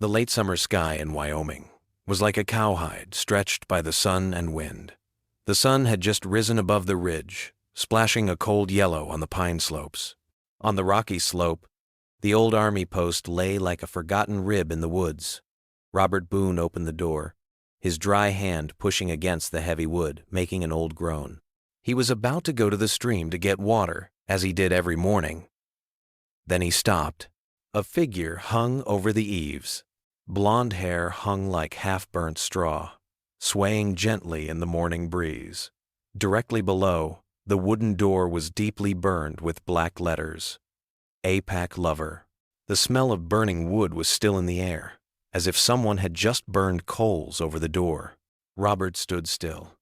The late summer sky in Wyoming was like a cowhide stretched by the sun and wind. The sun had just risen above the ridge, splashing a cold yellow on the pine slopes. On the rocky slope, the old army post lay like a forgotten rib in the woods. Robert Boone opened the door, his dry hand pushing against the heavy wood, making an old groan. He was about to go to the stream to get water, as he did every morning. Then he stopped. A figure hung over the eaves. Blonde hair hung like half-burnt straw, swaying gently in the morning breeze. Directly below, the wooden door was deeply burned with black letters. APAC Lover. The smell of burning wood was still in the air, as if someone had just burned coals over the door. Robert stood still,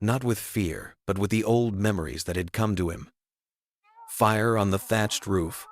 not with fear, but with the old memories that had come to him. Fire on the thatched roof,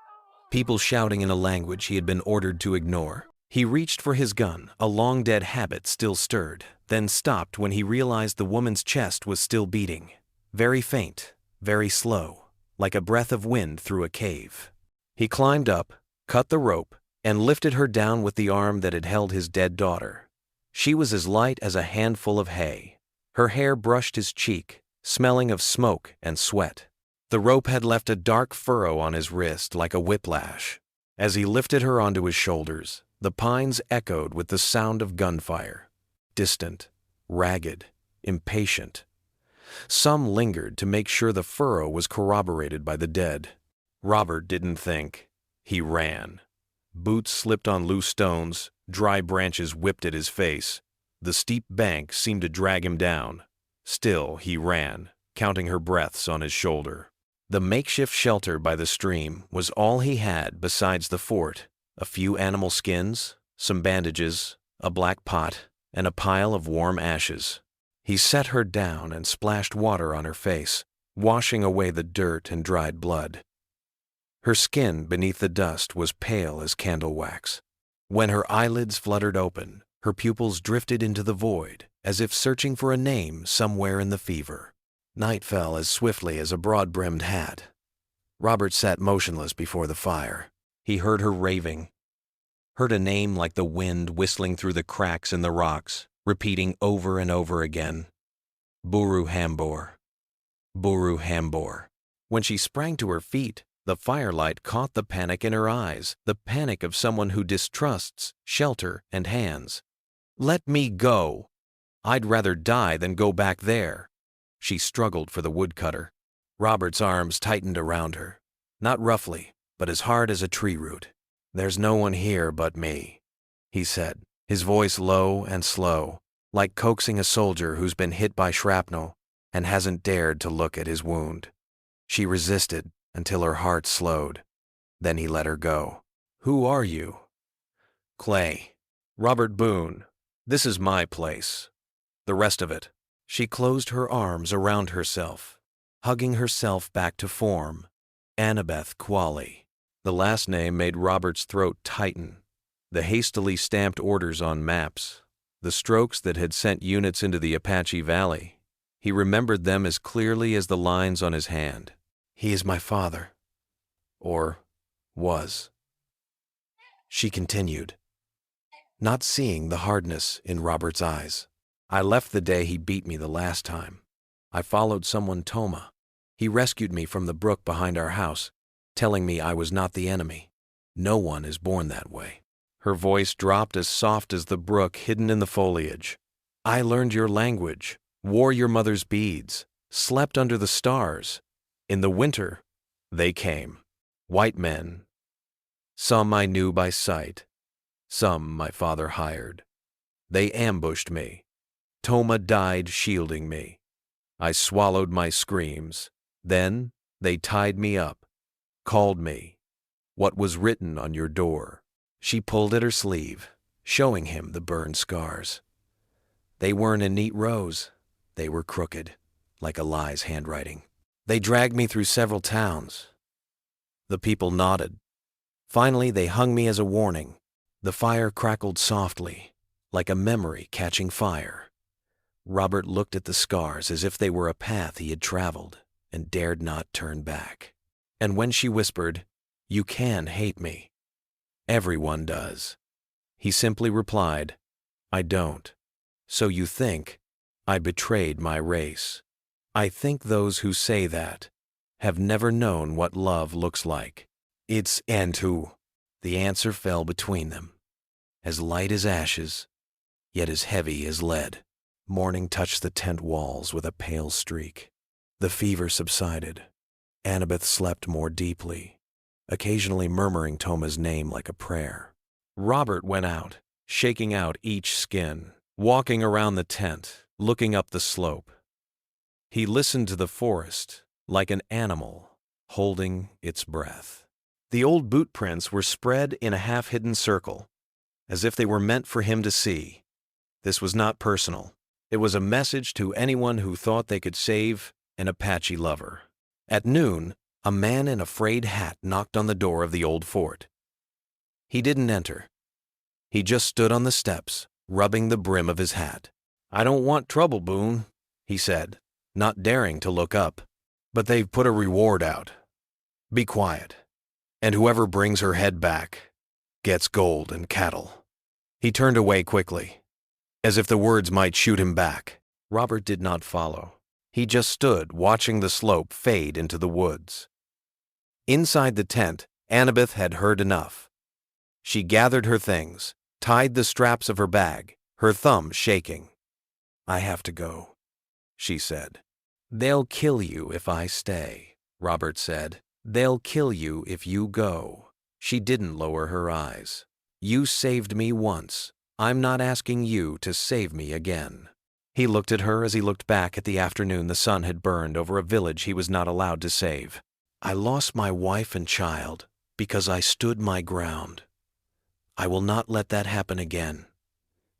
people shouting in a language he had been ordered to ignore. He reached for his gun, a long-dead habit still stirred, then stopped when he realized the woman's chest was still beating. Very faint, very slow, like a breath of wind through a cave. He climbed up, cut the rope, and lifted her down with the arm that had held his dead daughter. She was as light as a handful of hay. Her hair brushed his cheek, smelling of smoke and sweat. The rope had left a dark furrow on his wrist like a whiplash. As he lifted her onto his shoulders, the pines echoed with the sound of gunfire. Distant, ragged, impatient. Some lingered to make sure the furrow was corroborated by the dead. Robert didn't think. He ran. Boots slipped on loose stones, dry branches whipped at his face. The steep bank seemed to drag him down. Still he ran, counting her breaths on his shoulder. The makeshift shelter by the stream was all he had besides the fort. A few animal skins, some bandages, a black pot, and a pile of warm ashes. He set her down and splashed water on her face, washing away the dirt and dried blood. Her skin beneath the dust was pale as candle wax. When her eyelids fluttered open, her pupils drifted into the void, as if searching for a name somewhere in the fever. Night fell as swiftly as a broad-brimmed hat. Robert sat motionless before the fire. He heard her raving, heard a name like the wind whistling through the cracks in the rocks, repeating over and over again. Buru Hambor. Buru Hambor. When she sprang to her feet, the firelight caught the panic in her eyes, the panic of someone who distrusts shelter and hands. Let me go. I'd rather die than go back there. She struggled for the woodcutter. Robert's arms tightened around her, not roughly, but as hard as a tree root. There's no one here but me, he said, his voice low and slow, like coaxing a soldier who's been hit by shrapnel and hasn't dared to look at his wound. She resisted until her heart slowed. Then he let her go. Who are you? Clay. Robert Boone. This is my place. The rest of it. She closed her arms around herself, hugging herself back to form. Annabeth Qualley. The last name made Robert's throat tighten. The hastily stamped orders on maps, the strokes that had sent units into the Apache Valley. He remembered them as clearly as the lines on his hand. He is my father. Or was. She continued, not seeing the hardness in Robert's eyes. I left the day he beat me the last time. I followed someone, Toma. He rescued me from the brook behind our house, telling me I was not the enemy. No one is born that way. Her voice dropped as soft as the brook hidden in the foliage. I learned your language, wore your mother's beads, slept under the stars. In the winter, they came. White men. Some I knew by sight. Some my father hired. They ambushed me. Toma died shielding me. I swallowed my screams. Then they tied me up, called me. What was written on your door? She pulled at her sleeve, showing him the burned scars. They weren't in neat rows. They were crooked, like a lie's handwriting. They dragged me through several towns. The people nodded. Finally, they hung me as a warning. The fire crackled softly, like a memory catching fire. Robert looked at the scars as if they were a path he had traveled and dared not turn back. And when she whispered, "You can hate me. Everyone does," He simply replied, "I don't. So you think I betrayed my race. I think those who say that have never known what love looks like. It's and who." The answer fell between them, as light as ashes, yet as heavy as lead. Morning touched the tent walls with a pale streak. The fever subsided. Annabeth slept more deeply, occasionally murmuring Toma's name like a prayer. Robert went out, shaking out each skin, walking around the tent, looking up the slope. He listened to the forest like an animal holding its breath. The old boot prints were spread in a half-hidden circle, as if they were meant for him to see. This was not personal. It was a message to anyone who thought they could save an Apache lover. At noon, a man in a frayed hat knocked on the door of the old fort. He didn't enter. He just stood on the steps, rubbing the brim of his hat. "I don't want trouble, Boone," he said, not daring to look up. "But they've put a reward out. Be quiet, and whoever brings her head back gets gold and cattle." He turned away quickly, as if the words might shoot him back. Robert did not follow. He just stood, watching the slope fade into the woods. Inside the tent, Annabeth had heard enough. She gathered her things, tied the straps of her bag, her thumb shaking. "I have to go," she said. "They'll kill you if I stay," Robert said. "They'll kill you if you go." She didn't lower her eyes. "You saved me once. I'm not asking you to save me again." He looked at her as he looked back at the afternoon the sun had burned over a village he was not allowed to save. "I lost my wife and child because I stood my ground. I will not let that happen again,"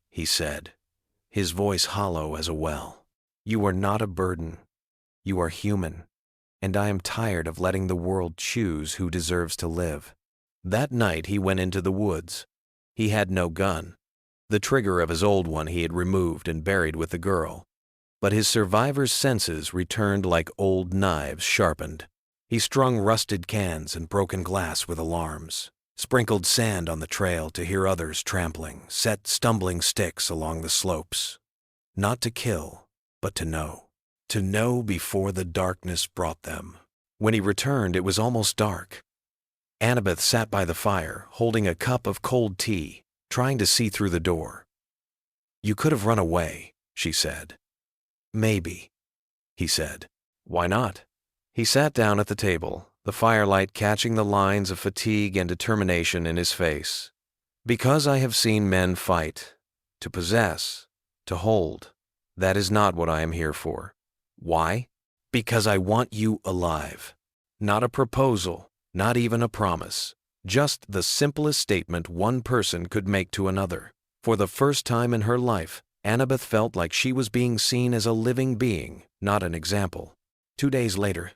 he said, his voice hollow as a well. "You are not a burden. You are human, and I am tired of letting the world choose who deserves to live." That night he went into the woods. He had no gun. The trigger of his old one he had removed and buried with the girl. But his survivor's senses returned like old knives sharpened. He strung rusted cans and broken glass with alarms, sprinkled sand on the trail to hear others trampling, set stumbling sticks along the slopes. Not to kill, but to know. To know before the darkness brought them. When he returned, it was almost dark. Annabeth sat by the fire, holding a cup of cold tea, trying to see through the door. "You could have run away," she said. "Maybe," he said. "Why not?" He sat down at the table, the firelight catching the lines of fatigue and determination in his face. "Because I have seen men fight, to possess, to hold. That is not what I am here for." "Why?" "Because I want you alive. Not a proposal, not even a promise. Just the simplest statement one person could make to another." For the first time in her life, Annabeth felt like she was being seen as a living being, not an example. 2 days later,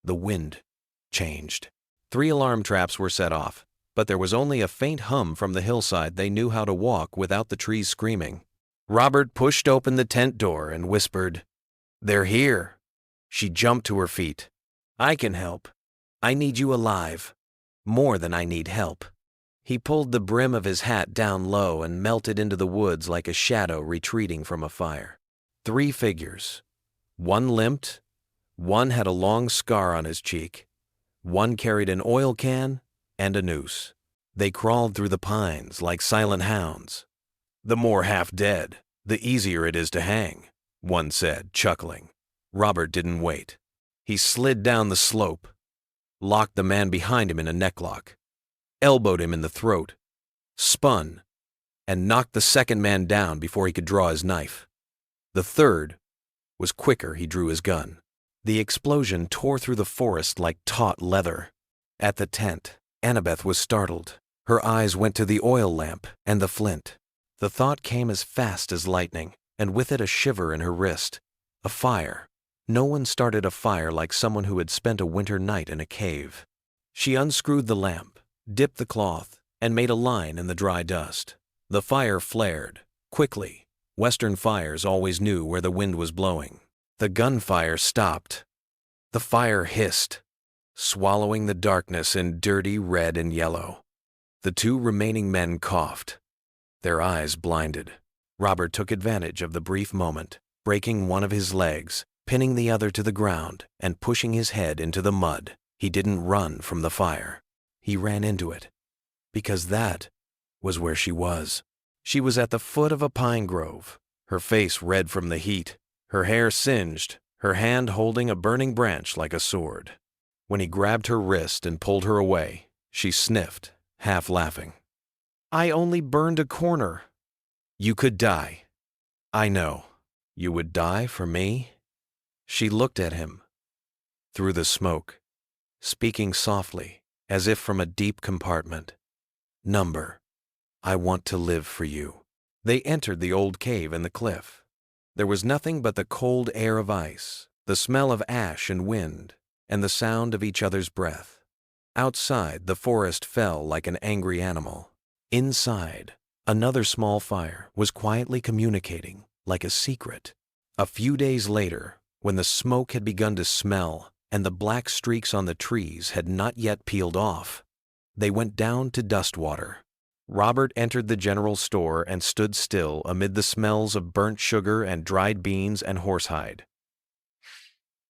the wind changed. 3 alarm traps were set off, but there was only a faint hum from the hillside they knew how to walk without the trees screaming. Robert pushed open the tent door and whispered, "They're here." She jumped to her feet. "I can help. I need you alive. More than I need help." He pulled the brim of his hat down low and melted into the woods like a shadow retreating from a fire. 3 figures. One limped, one had a long scar on his cheek, one carried an oil can and a noose. They crawled through the pines like silent hounds. "The more half dead, the easier it is to hang," one said, chuckling. Robert didn't wait. He slid down the slope, locked the man behind him in a necklock, elbowed him in the throat, spun, and knocked the second man down before he could draw his knife. The third was quicker. He drew his gun. The explosion tore through the forest like taut leather. At the tent, Annabeth was startled. Her eyes went to the oil lamp and the flint. The thought came as fast as lightning, and with it a shiver in her wrist. A fire. No one started a fire like someone who had spent a winter night in a cave. She unscrewed the lamp, dipped the cloth, and made a line in the dry dust. The fire flared, quickly. Western fires always knew where the wind was blowing. The gunfire stopped. The fire hissed, swallowing the darkness in dirty red and yellow. The 2 remaining men coughed. Their eyes blinded. Robert took advantage of the brief moment, breaking one of his legs, pinning the other to the ground, and pushing his head into the mud. He didn't run from the fire. He ran into it. Because that was where she was. She was at the foot of a pine grove, her face red from the heat, her hair singed, her hand holding a burning branch like a sword. When he grabbed her wrist and pulled her away, she sniffed, half laughing. "I only burned a corner." "You could die." "I know. You would die for me?" She looked at him through the smoke, speaking softly, as if from a deep compartment. "Number. I want to live for you." They entered the old cave in the cliff. There was nothing but the cold air of ice, the smell of ash and wind, and the sound of each other's breath. Outside, the forest fell like an angry animal. Inside, another small fire was quietly communicating like a secret. A few days later, when the smoke had begun to smell and the black streaks on the trees had not yet peeled off, they went down to Dustwater. Robert entered the general store and stood still amid the smells of burnt sugar and dried beans and horsehide.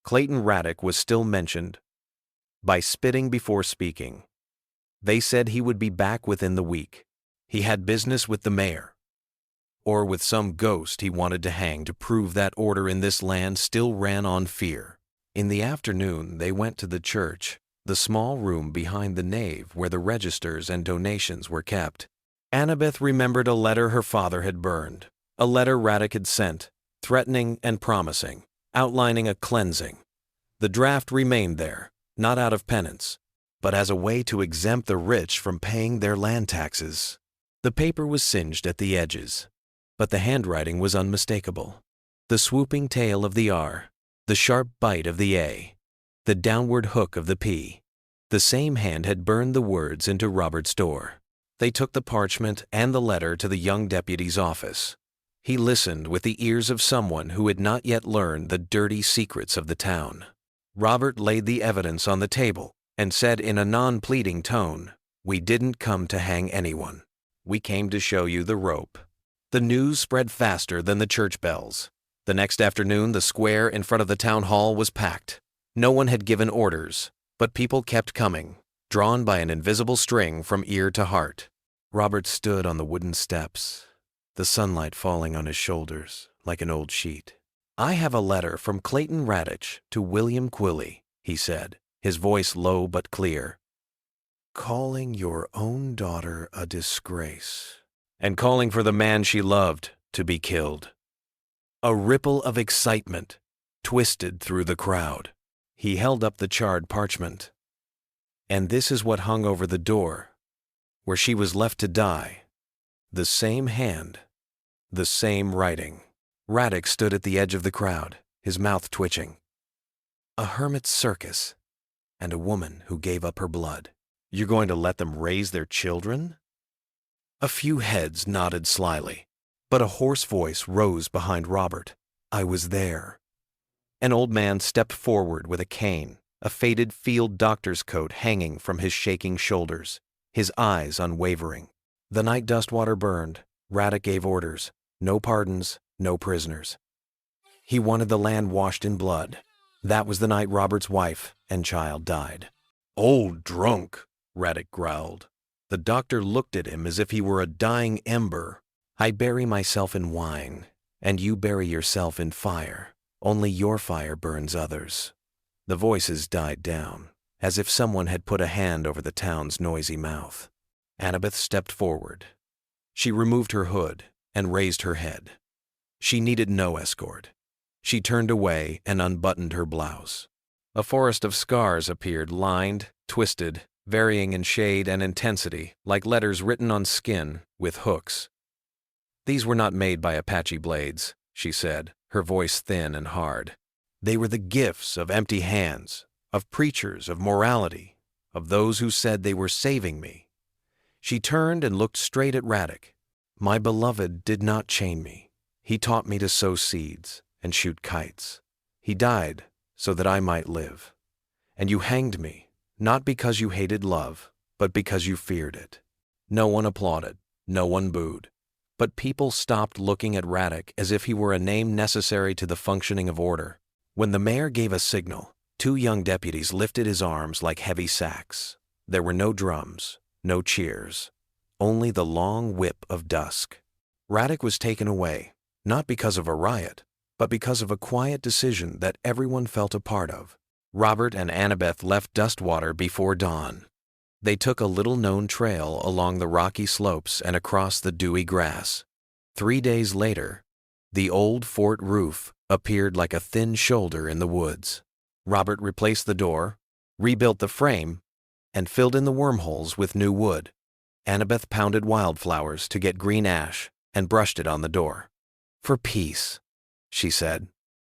Clayton Raddick was still mentioned by spitting before speaking. They said he would be back within the week. He had business with the mayor, or with some ghost he wanted to hang to prove that order in this land still ran on fear. In the afternoon, they went to the church, the small room behind the nave where the registers and donations were kept. Annabeth remembered a letter her father had burned, a letter Raddick had sent, threatening and promising, outlining a cleansing. The draft remained there, not out of penance, but as a way to exempt the rich from paying their land taxes. The paper was singed at the edges, but the handwriting was unmistakable. The swooping tail of the R, the sharp bite of the A, the downward hook of the P. The same hand had burned the words into Robert's door. They took the parchment and the letter to the young deputy's office. He listened with the ears of someone who had not yet learned the dirty secrets of the town. Robert laid the evidence on the table and said in a non-pleading tone, "We didn't come to hang anyone. We came to show you the rope." The news spread faster than the church bells. The next afternoon, the square in front of the town hall was packed. No one had given orders, but people kept coming, drawn by an invisible string from ear to heart. Robert stood on the wooden steps, the sunlight falling on his shoulders like an old sheet. "I have a letter from Clayton Raddick to William Quilley," he said, his voice low but clear. "Calling your own daughter a disgrace, and calling for the man she loved to be killed." A ripple of excitement twisted through the crowd. He held up the charred parchment. "And this is what hung over the door, where she was left to die. The same hand, the same writing." Raddick stood at the edge of the crowd, his mouth twitching. "A hermit's circus, and a woman who gave up her blood. You're going to let them raise their children?" A few heads nodded slyly, but a hoarse voice rose behind Robert. "I was there." An old man stepped forward with a cane, a faded field doctor's coat hanging from his shaking shoulders, his eyes unwavering. The night Dustwater burned, Raddick gave orders: no pardons, no prisoners. He wanted the land washed in blood. That was the night Robert's wife and child died. "Old drunk," Raddick growled. The doctor looked at him as if he were a dying ember. "I bury myself in wine, and you bury yourself in fire. Only your fire burns others." The voices died down, as if someone had put a hand over the town's noisy mouth. Annabeth stepped forward. She removed her hood and raised her head. She needed no escort. She turned away and unbuttoned her blouse. A forest of scars appeared, lined, twisted, varying in shade and intensity, like letters written on skin with hooks. "These were not made by Apache blades," she said, her voice thin and hard. "They were the gifts of empty hands, of preachers of morality, of those who said they were saving me." She turned and looked straight at Raddick. "My beloved did not chain me. He taught me to sow seeds and shoot kites. He died so that I might live. And you hanged me, not because you hated love, but because you feared it." No one applauded, no one booed. But people stopped looking at Radek as if he were a name necessary to the functioning of order. When the mayor gave a signal, 2 young deputies lifted his arms like heavy sacks. There were no drums, no cheers, only the long whip of dusk. Radek was taken away, not because of a riot, but because of a quiet decision that everyone felt a part of. Robert and Annabeth left Dustwater before dawn. They took a little-known trail along the rocky slopes and across the dewy grass. 3 days later, the old fort roof appeared like a thin shoulder in the woods. Robert replaced the door, rebuilt the frame, and filled in the wormholes with new wood. Annabeth pounded wildflowers to get green ash and brushed it on the door. "For peace," she said,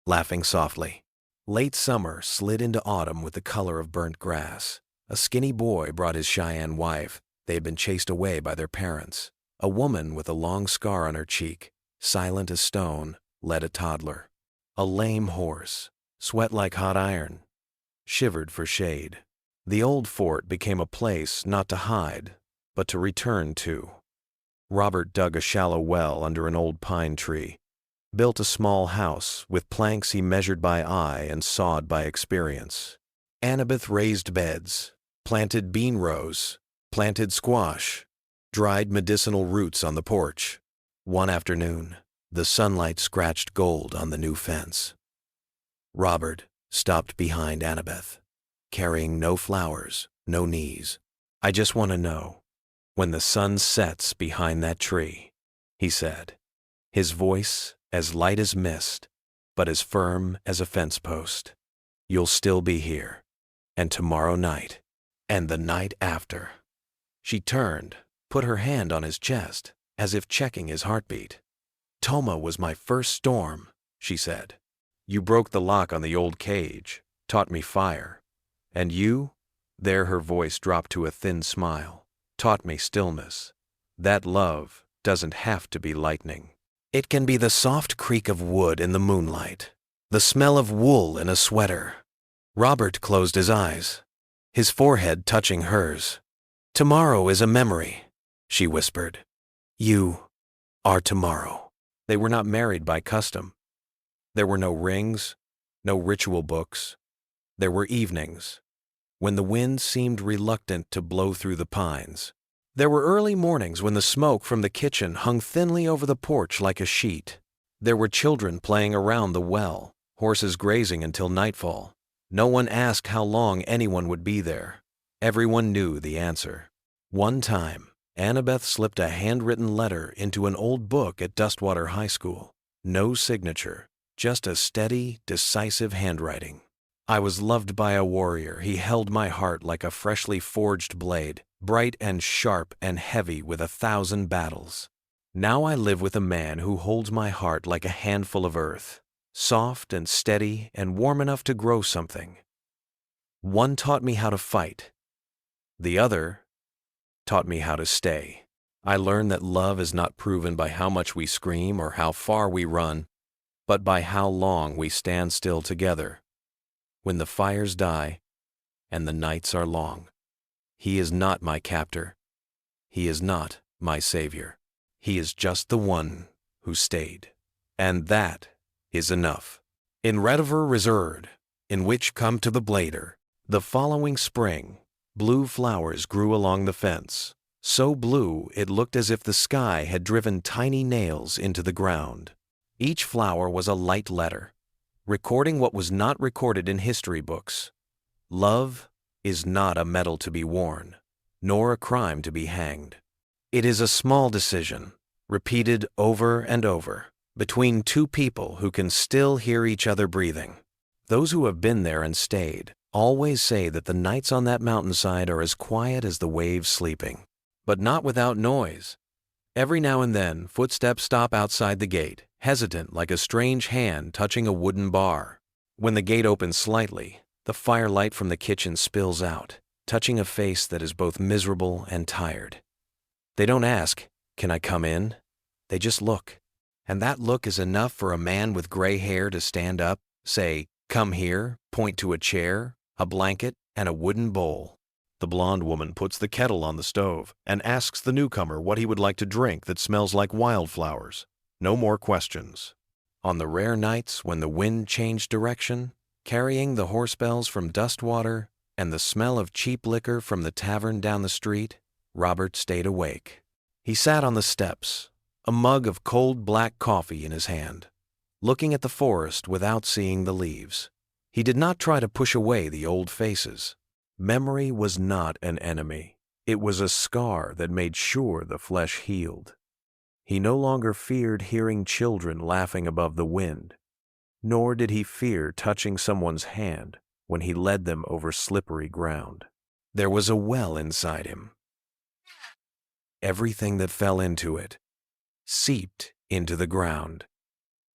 laughing softly. Late summer slid into autumn with the color of burnt grass. A skinny boy brought his Cheyenne wife. They had been chased away by their parents. A woman with a long scar on her cheek, silent as stone, led a toddler. A lame horse, sweat like hot iron, shivered for shade. The old fort became a place not to hide, but to return to. Robert dug a shallow well under an old pine tree, built a small house with planks he measured by eye and sawed by experience. Annabeth raised beds, planted bean rows, planted squash, dried medicinal roots on the porch. One afternoon, the sunlight scratched gold on the new fence. Robert stopped behind Annabeth, carrying no flowers, no knees. "I just want to know, when the sun sets behind that tree," he said, his voice as light as mist, but as firm as a fence post, "you'll still be here, and tomorrow night, and the night after." She turned, put her hand on his chest, as if checking his heartbeat. "Toma was my first storm," she said. "You broke the lock on the old cage, taught me fire. And you," there her voice dropped to a thin smile, "taught me stillness. That love doesn't have to be lightning. It can be the soft creak of wood in the moonlight, the smell of wool in a sweater." Robert closed his eyes, his forehead touching hers. "Tomorrow is a memory," she whispered. "You are tomorrow." They were not married by custom. There were no rings, no ritual books. There were evenings, when the wind seemed reluctant to blow through the pines. There were early mornings when the smoke from the kitchen hung thinly over the porch like a sheet. There were children playing around the well, horses grazing until nightfall. No one asked how long anyone would be there. Everyone knew the answer. One time, Annabeth slipped a handwritten letter into an old book at Dustwater High School. No signature, just a steady, decisive handwriting. "I was loved by a warrior. He held my heart like a freshly forged blade, bright and sharp and heavy with 1,000 battles. Now I live with a man who holds my heart like a handful of earth, soft and steady and warm enough to grow something. One taught me how to fight. The other taught me how to stay. I learned that love is not proven by how much we scream or how far we run, but by how long we stand still together. When the fires die and the nights are long. He is not my captor. He is not my savior. He is just the one who stayed. And that is enough." In Rediver Reserved, in which come to the blader, the following spring, blue flowers grew along the fence, so blue it looked as if the sky had driven tiny nails into the ground. Each flower was a light letter, recording what was not recorded in history books. Love is not a medal to be worn, nor a crime to be hanged. It is a small decision, repeated over and over, between two people who can still hear each other breathing. Those who have been there and stayed always say that the nights on that mountainside are as quiet as the waves sleeping, but not without noise. Every now and then, footsteps stop outside the gate, hesitant like a strange hand touching a wooden bar. When the gate opens slightly, the firelight from the kitchen spills out, touching a face that is both miserable and tired. They don't ask, "Can I come in?" They just look. And that look is enough for a man with gray hair to stand up, say, "Come here," point to a chair, a blanket, and a wooden bowl. The blonde woman puts the kettle on the stove and asks the newcomer what he would like to drink that smells like wildflowers. No more questions. On the rare nights when the wind changed direction, carrying the horse bells from Dustwater and the smell of cheap liquor from the tavern down the street, Robert stayed awake. He sat on the steps, a mug of cold black coffee in his hand, looking at the forest without seeing the leaves. He did not try to push away the old faces. Memory was not an enemy. It was a scar that made sure the flesh healed. He no longer feared hearing children laughing above the wind, nor did he fear touching someone's hand when he led them over slippery ground. There was a well inside him. Everything that fell into it seeped into the ground,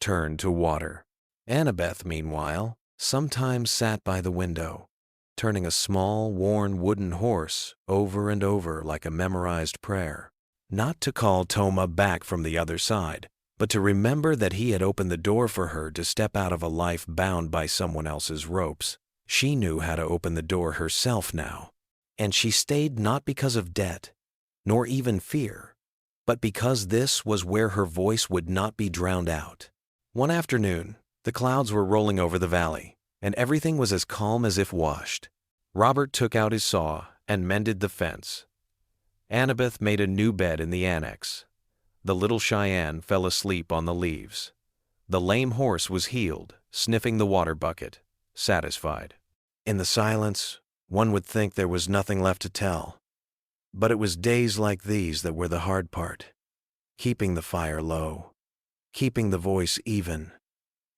turned to water. Annabeth, meanwhile, sometimes sat by the window, turning a small, worn wooden horse over and over like a memorized prayer. Not to call Toma back from the other side, but to remember that he had opened the door for her to step out of a life bound by someone else's ropes. She knew how to open the door herself now, and she stayed not because of debt, nor even fear, but because this was where her voice would not be drowned out. One afternoon, the clouds were rolling over the valley, and everything was as calm as if washed. Robert took out his saw and mended the fence. Annabeth made a new bed in the annex. The little Cheyenne fell asleep on the leaves. The lame horse was healed, sniffing the water bucket, satisfied. In the silence, one would think there was nothing left to tell. But it was days like these that were the hard part. Keeping the fire low, keeping the voice even,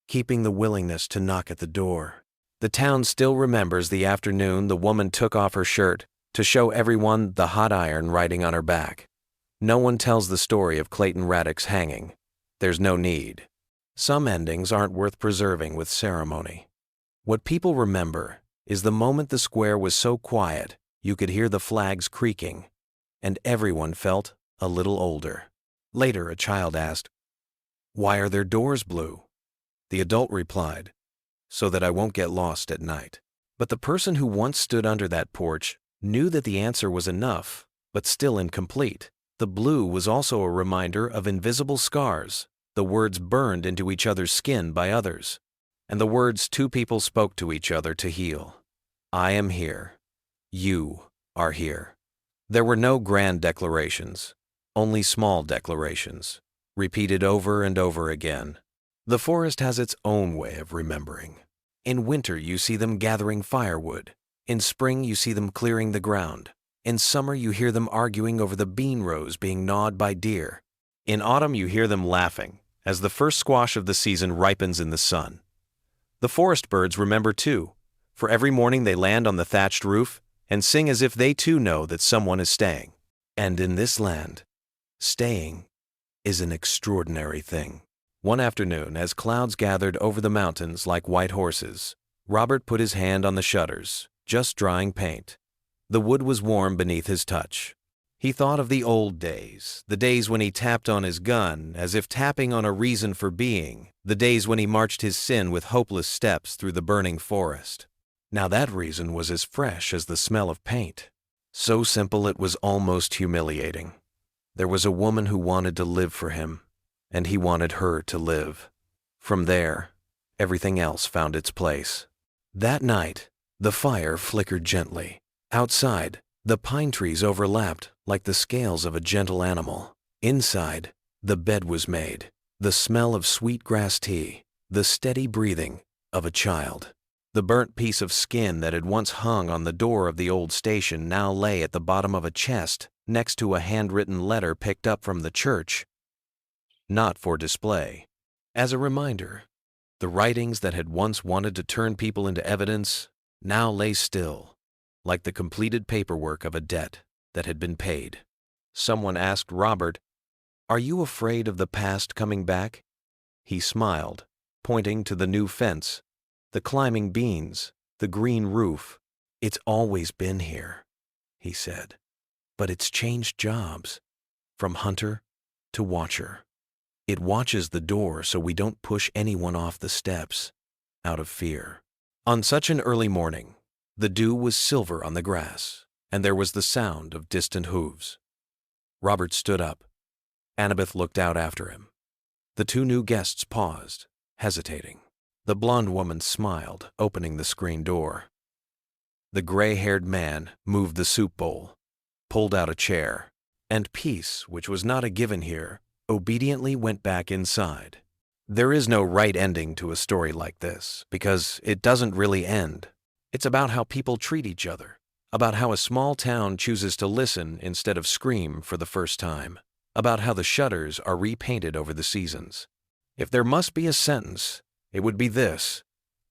keeping the willingness to knock at the door. The town still remembers the afternoon the woman took off her shirt to show everyone the hot iron riding on her back. No one tells the story of Clayton Raddick's hanging. There's no need. Some endings aren't worth preserving with ceremony. What people remember is the moment the square was so quiet you could hear the flags creaking, and everyone felt a little older. Later, a child asked, "Why are their doors blue?" The adult replied, "So that I won't get lost at night." But the person who once stood under that porch knew that the answer was enough, but still incomplete. The blue was also a reminder of invisible scars, the words burned into each other's skin by others, and the words two people spoke to each other to heal. I am here. You are here. There were no grand declarations, only small declarations, repeated over and over again. The forest has its own way of remembering. In winter, you see them gathering firewood. In spring, you see them clearing the ground. In summer, you hear them arguing over the bean rows being gnawed by deer. In autumn, you hear them laughing as the first squash of the season ripens in the sun. The forest birds remember too, for every morning they land on the thatched roof and sing as if they too know that someone is staying. And in this land, staying is an extraordinary thing. One afternoon, as clouds gathered over the mountains like white horses, Robert put his hand on the shutters, just drying paint. The wood was warm beneath his touch. He thought of the old days, the days when he tapped on his gun as if tapping on a reason for being, the days when he marched his sin with hopeless steps through the burning forest. Now that reason was as fresh as the smell of paint. So simple it was almost humiliating. There was a woman who wanted to live for him, and he wanted her to live. From there, everything else found its place. That night, the fire flickered gently. Outside, the pine trees overlapped like the scales of a gentle animal. Inside, the bed was made, the smell of sweet grass tea, the steady breathing of a child. The burnt piece of skin that had once hung on the door of the old station now lay at the bottom of a chest next to a handwritten letter picked up from the church. Not for display. As a reminder, the writings that had once wanted to turn people into evidence now lay still, like the completed paperwork of a debt that had been paid. Someone asked Robert, "Are you afraid of the past coming back?" He smiled, pointing to the new fence, the climbing beans, the green roof. "It's always been here," he said, "but it's changed jobs, from hunter to watcher. It watches the door so we don't push anyone off the steps, out of fear." On such an early morning, the dew was silver on the grass, and there was the sound of distant hooves. Robert stood up. Annabeth looked out after him. The two new guests paused, hesitating. The blonde woman smiled, opening the screen door. The gray-haired man moved the soup bowl, pulled out a chair, and peace, which was not a given here, obediently went back inside. There is no right ending to a story like this, because it doesn't really end. It's about how people treat each other, about how a small town chooses to listen instead of scream for the first time, about how the shutters are repainted over the seasons. If there must be a sentence, it would be this: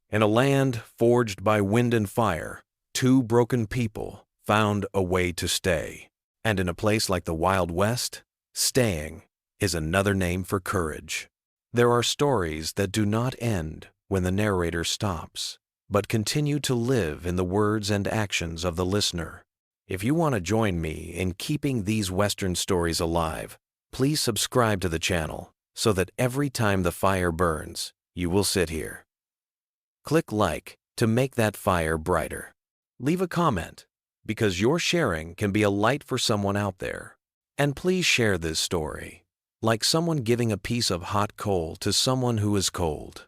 in a land forged by wind and fire, two broken people found a way to stay. And in a place like the Wild West, staying is another name for courage. There are stories that do not end when the narrator stops, but continue to live in the words and actions of the listener. If you want to join me in keeping these Western stories alive, please subscribe to the channel so that every time the fire burns, you will sit here. Click like to make that fire brighter. Leave a comment, because your sharing can be a light for someone out there. And please share this story, like someone giving a piece of hot coal to someone who is cold.